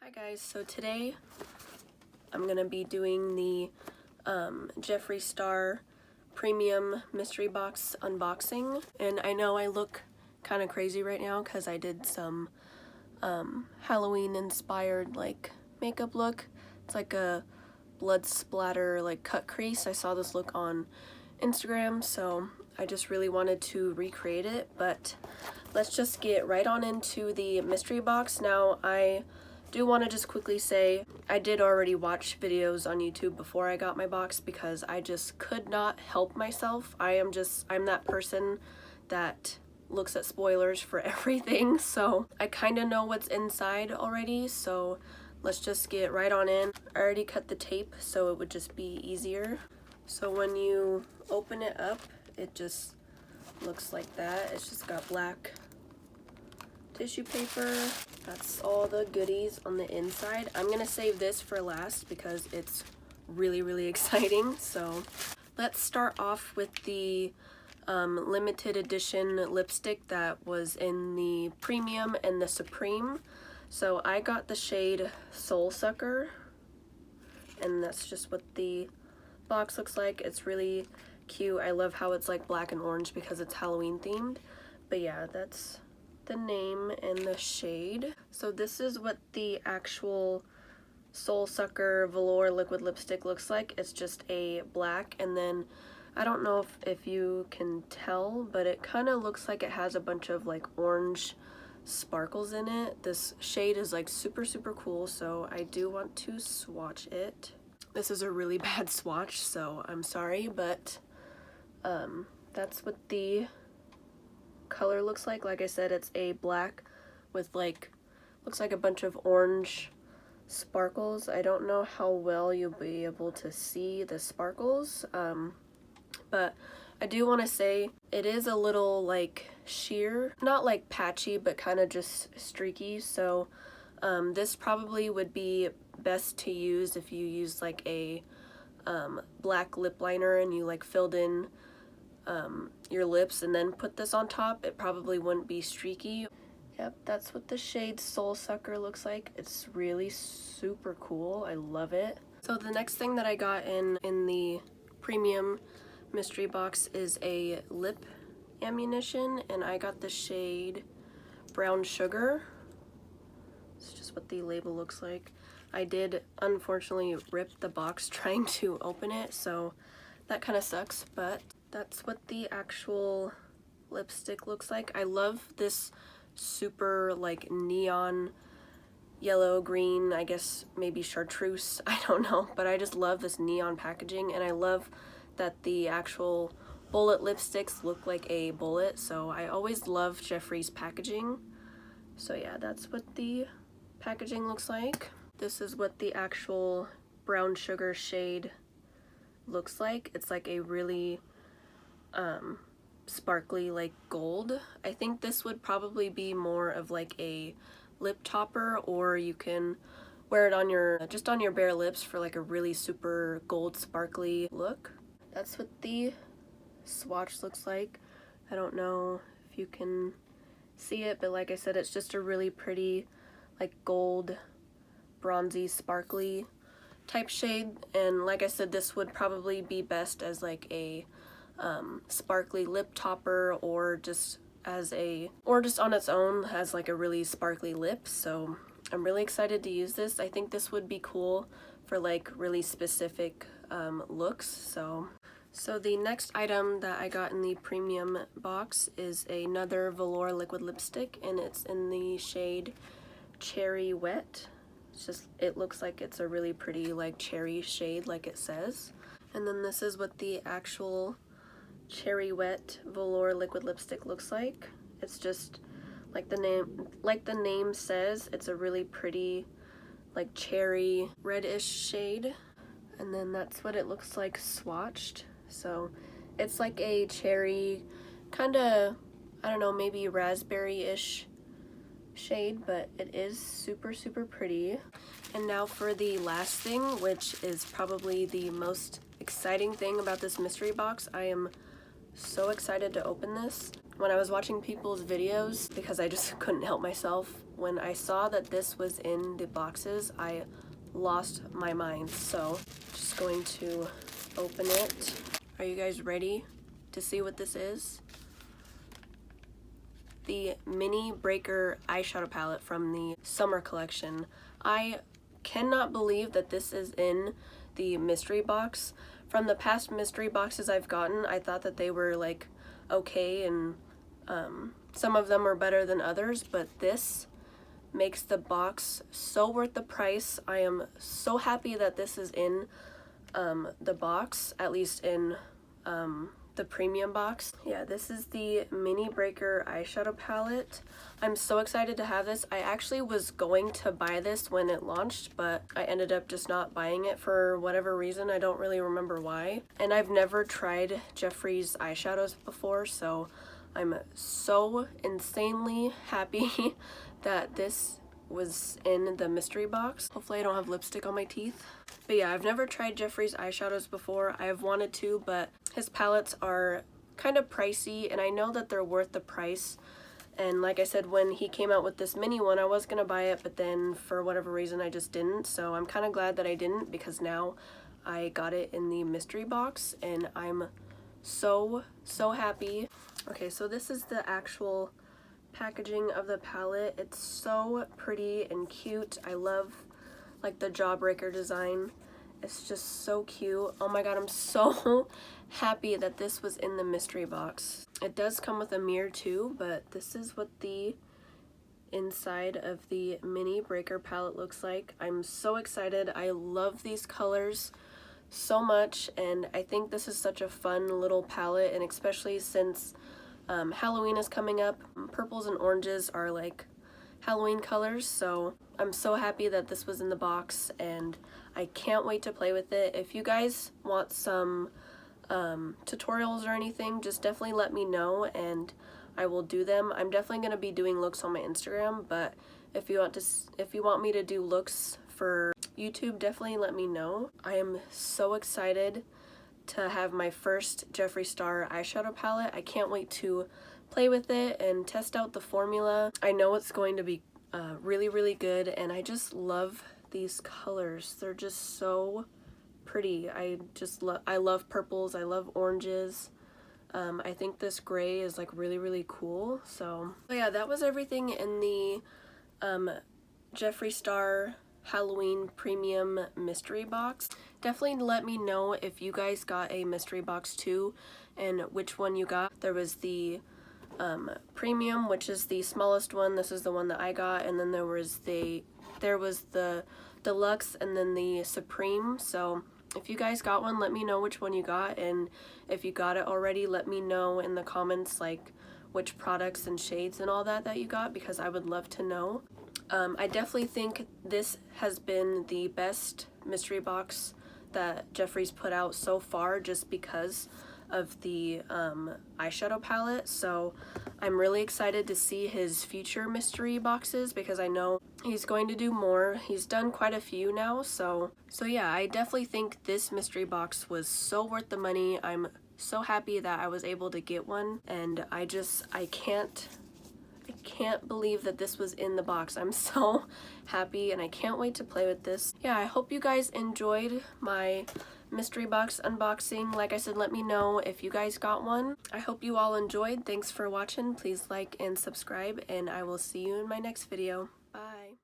Hi guys, so today I'm gonna be doing the Jeffree Star Premium Mystery Box unboxing, and I know I look kind of crazy right now because I did some Halloween inspired like makeup look. It's like a blood splatter like cut crease. I saw this look on Instagram, so I just really wanted to recreate it, but let's just get right on into the mystery box. Now I do want to just quickly say I did already watch videos on YouTube before I got my box because I just could not help myself. I'm that person that looks at spoilers for everything, so I kind of know what's inside already, so let's just get right on in. I already cut the tape so it would just be easier. So when you open it up, it just looks like that. It's just got black tissue paper. That's all the goodies on the inside. I'm gonna save this for last because it's really exciting. So let's start off with the limited edition lipstick that was in the Premium and the Supreme. So I got the shade Soul Sucker, and that's just what the box looks like. It's really cute. I love how it's like black and orange because it's Halloween themed. But yeah, that's the name and the shade. So this is what the actual Soul Sucker Velour liquid lipstick looks like. It's just a black, and then I don't know if you can tell, but it kind of looks like it has a bunch of like orange sparkles in it. This shade is like super cool, so I do want to swatch it. This is a really bad swatch, so I'm sorry, but that's what the color looks like. Like I said, it's a black with like, looks like a bunch of orange sparkles. I don't know how well you'll be able to see the sparkles, but I do want to say it is a little like sheer, not like patchy, but kind of just streaky. So this probably would be best to use if you use like a black lip liner and you like filled in your lips and then put this on top. It probably wouldn't be streaky. Yep, that's what the shade Soul Sucker looks like. It's really super cool. I love it. So the next thing that I got in the Premium mystery box is a lip ammunition, and I got the shade Brown Sugar. It's just what the label looks like. I did unfortunately rip the box trying to open it, so that kind of sucks, but that's what the actual lipstick looks like. I love this super like neon yellow, green, I guess maybe chartreuse, I don't know, but I just love this neon packaging, and I love that the actual bullet lipsticks look like a bullet, so I always love Jeffree's packaging. So yeah, that's what the packaging looks like. This is what the actual Brown Sugar shade looks like. It's like a really sparkly like gold. I think this would probably be more of like a lip topper, or you can wear it on your just on your bare lips for like a really super gold sparkly look. That's what the swatch looks like. I don't know if you can see it, but like I said, it's just a really pretty like gold, bronzy, sparkly type shade. And like I said, this would probably be best as like a sparkly lip topper, or just as or just on its own has like a really sparkly lip. So I'm really excited to use this. I think this would be cool for like really specific looks. So the next item that I got in the Premium box is another velour liquid lipstick, and it's in the shade Cherry Wet. It's just, it looks like it's a really pretty like cherry shade like it says. And then this is what the actual Cherry Wet velour liquid lipstick looks like. It's just like the name says, it's a really pretty like cherry reddish shade. And then that's what it looks like swatched. So it's like a cherry, kind of, I don't know, maybe raspberry-ish shade, but it is super pretty. And now for the last thing, which is probably the most exciting thing about this mystery box. I am so excited to open this. When I was watching people's videos, because I just couldn't help myself, when I saw that this was in the boxes, I lost my mind. So just going to open it. Are you guys ready to see what this is? The Mini Breaker eyeshadow palette from the summer collection. I cannot believe that this is in the mystery box. From the past mystery boxes I've gotten, I thought that they were like okay, and some of them are better than others, but this makes the box so worth the price. I am so happy that this is in the box, at least in the premium box. Yeah, this is the Mini Breaker eyeshadow palette. I'm so excited to have this. I actually was going to buy this when it launched, but I ended up just not buying it for whatever reason. I don't really remember why. And I've never tried Jeffree's eyeshadows before, so I'm so insanely happy that this was in the mystery box. Hopefully I don't have lipstick on my teeth. But yeah, I've never tried Jeffree's eyeshadows before. I have wanted to, but his palettes are kind of pricey, and I know that they're worth the price. And like I said, when he came out with this mini one, I was gonna buy it, but then for whatever reason I just didn't. So I'm kind of glad that I didn't, because now I got it in the mystery box and I'm so happy. Okay, so this is the actual packaging of the palette. It's so pretty and cute. I love like the jawbreaker design. It's just so cute. Oh my god, I'm so happy that this was in the mystery box. It does come with a mirror too, but this is what the inside of the Mini Breaker palette looks like. I'm so excited. I love these colors so much, and I think this is such a fun little palette, and especially since Halloween is coming up. Purples and oranges are like Halloween colors, so I'm so happy that this was in the box, and I can't wait to play with it. If you guys want some tutorials or anything, just definitely let me know and I will do them. I'm definitely going to be doing looks on my Instagram, but if you want me to do looks for YouTube, definitely let me know. I am so excited to have my first Jeffree Star eyeshadow palette. I can't wait to play with it and test out the formula. I know it's going to be really good, and I just love these colors. They're just so pretty. I love purples. I love oranges. I think this gray is like really cool. So yeah, that was everything in the Jeffree Star Halloween Premium Mystery Box. Definitely let me know if you guys got a mystery box too and which one you got. There was the Premium, which is the smallest one. This is the one that I got, and then there was the Deluxe and then the Supreme. So if you guys got one, let me know which one you got, and if you got it already, let me know in the comments like which products and shades and all that you got, because I would love to know. I definitely think this has been the best mystery box that Jeffree's put out so far, just because of the eyeshadow palette. So I'm really excited to see his future mystery boxes, because I know he's going to do more. He's done quite a few now, so yeah, I definitely think this mystery box was so worth the money. I'm so happy that I was able to get one, and I can't believe that this was in the box. I'm so happy, and I can't wait to play with this. Yeah, I hope you guys enjoyed my mystery box unboxing. Like I said, let me know if you guys got one. I hope you all enjoyed. Thanks for watching. Please like and subscribe, and I will see you in my next video.